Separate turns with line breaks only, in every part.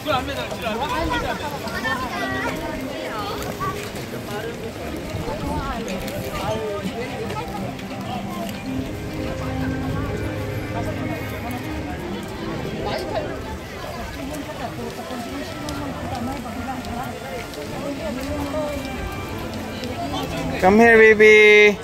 Come here, baby.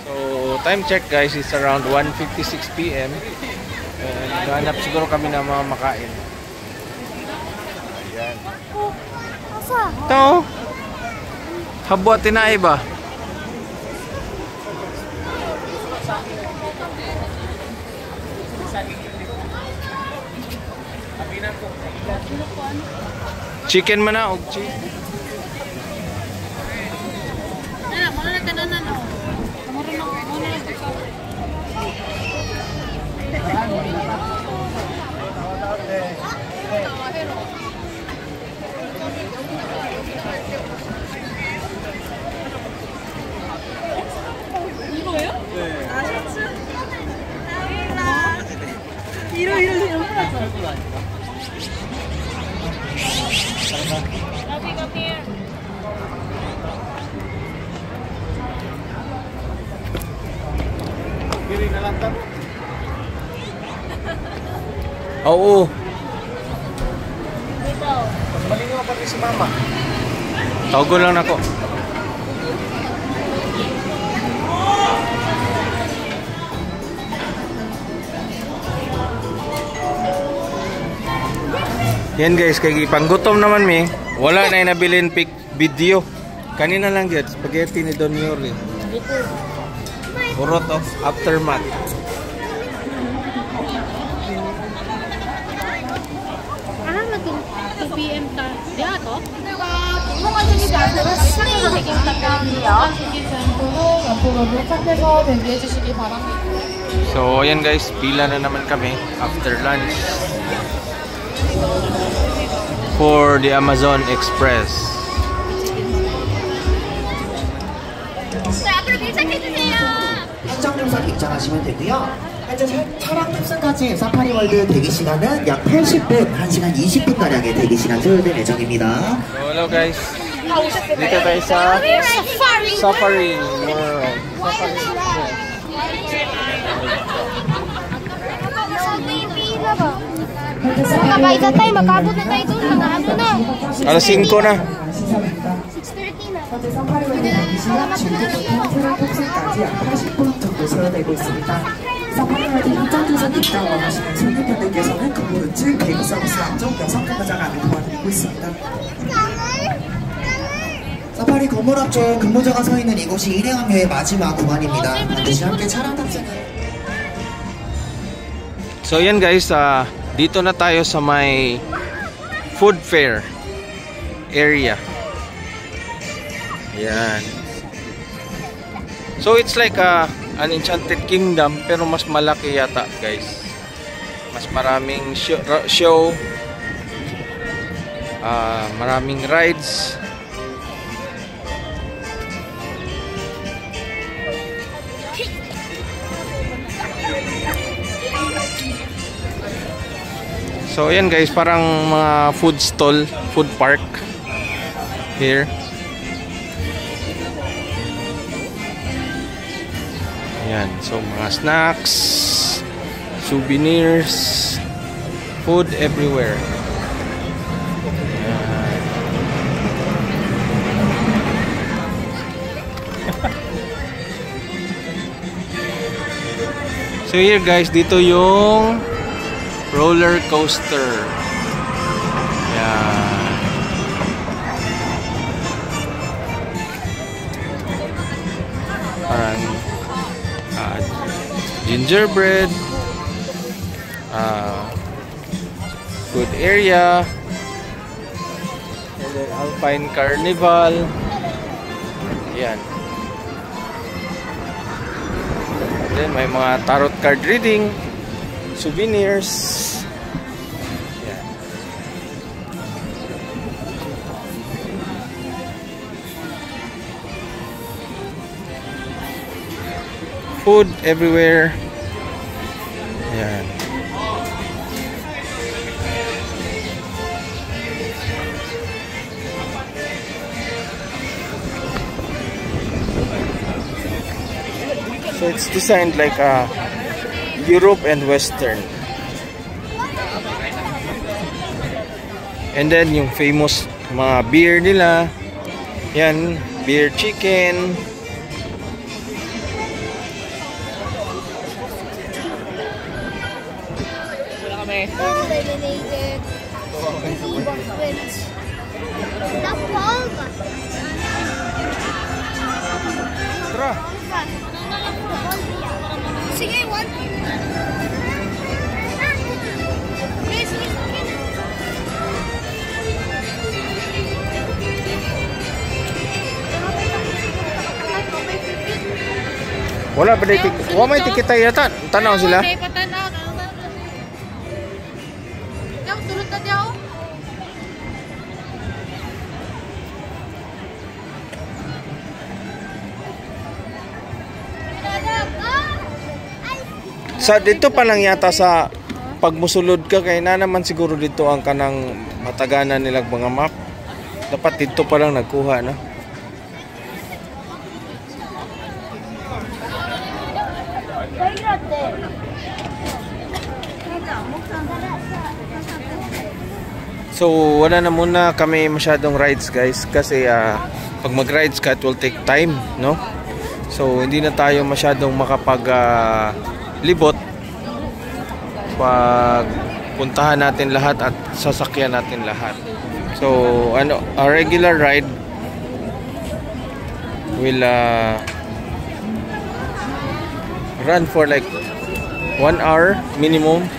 So, time check guys, it's around 1:56 PM. And hanap siguro kami na mga makain. Ayan. Ito. Habwa tinay ba? Chicken man na, ogchi.
이거요? 네. 아, 셔츠? 이런
Oo. Malingaw pati si mama. Tawag lang ako. Yan guys, kay panggutom naman mi. Wala na inabilin pic video. Kanina lang yan, spaghetti ni Don Yuri. Puro to, aftermath.
PM ta. Dia to?
So ayan guys, pila na naman kami after lunch for the Amazon Express.
시청 영상 입장하시면 되고요. 현재 차량 탑승까지 사파리월드 대기시간은 약 80분, 1시간 20분가량의 대기시간 소요될 예정입니다.
So, hello guys. Dito tayo sa Safari World.
Magkabaita tayo, magkabot na tayo doon, mga ano na.
Alas 5 na.
6:30 na.
현재 사파리월드 대기시간 중국부터 차량 탑승까지 약 80분 정도 소요되고 있습니다. 사파리월드 현장조선 입장 원하시는 손님분들께서는 근무루트 배구 서비스 안쪽 여성 근무자가 안내 도와드리고 있습니다. 사파리 건물 앞쪽 근무자가 서 있는 이곳이 일행항로의 마지막 구간입니다. 반드시 함께 차량 탑승을.
So yan guys, dito na tayo sa may food fair area. Yan. So it's like an enchanted kingdom pero mas malaki yata guys. Mas maraming show, maraming rides. So ayan guys, parang mga food stall, food park here. Ayan, so mga snacks, souvenirs, food everywhere. So here guys, dito yung roller coaster. Yan. Parang gingerbread, food area, and then Alpine Carnival. Yan. And then may mga tarot card reading, souvenirs. food everywhere. Ayan. So it's designed like a Europe and Western. And then yung famous mga beer nila. Yan, beer chicken. Tara.
Sige, one.
Wala ba dito? Wa may tikita yata. Tanaw sila.
Sulod na diyaw.
Sa dito pa lang yata sa pagmusulod ka kay na naman siguro dito ang kanang mataganan nilang mga map. Dapat dito pa lang nagkuha na. So wala na muna kami masyadong rides guys kasi pag mag-rides ka it will take time, no? So hindi na tayo masyadong makapag libot pag puntahan natin lahat at sasakyan natin lahat. So ano, a regular ride will run for like 1 hour minimum.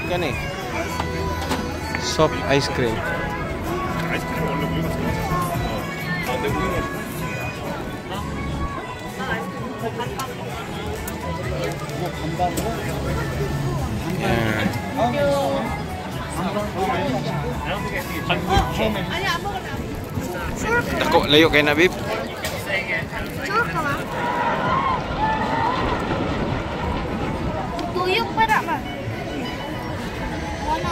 Gani soft ice cream. Dako layo kay na bib.
Sure ka ba? Tuyok pa na ba? Wala.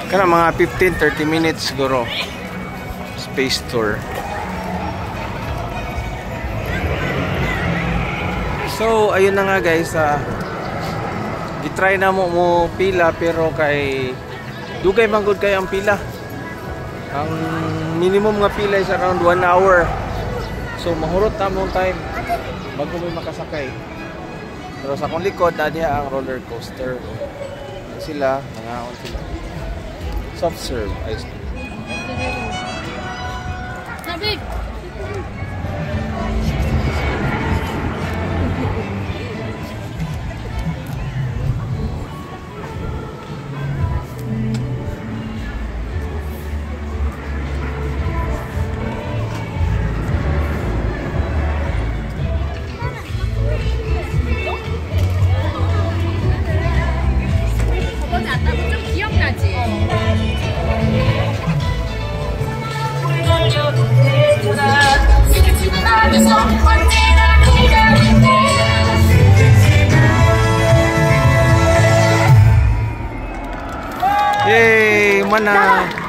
Kana mga 15-30 minutes siguro space tour. So ayun na nga guys, gitry na mo pila pero kay dugay man gud kay ang pila. Ang minimum nga pila is around 1 hour. So mahurot ta mo time bago mo makasakay. Pero sa akong likod na diha ang roller coaster. Sila, nangaon sila. Soft serve ice cream.
Nabig.
Yay! Mana!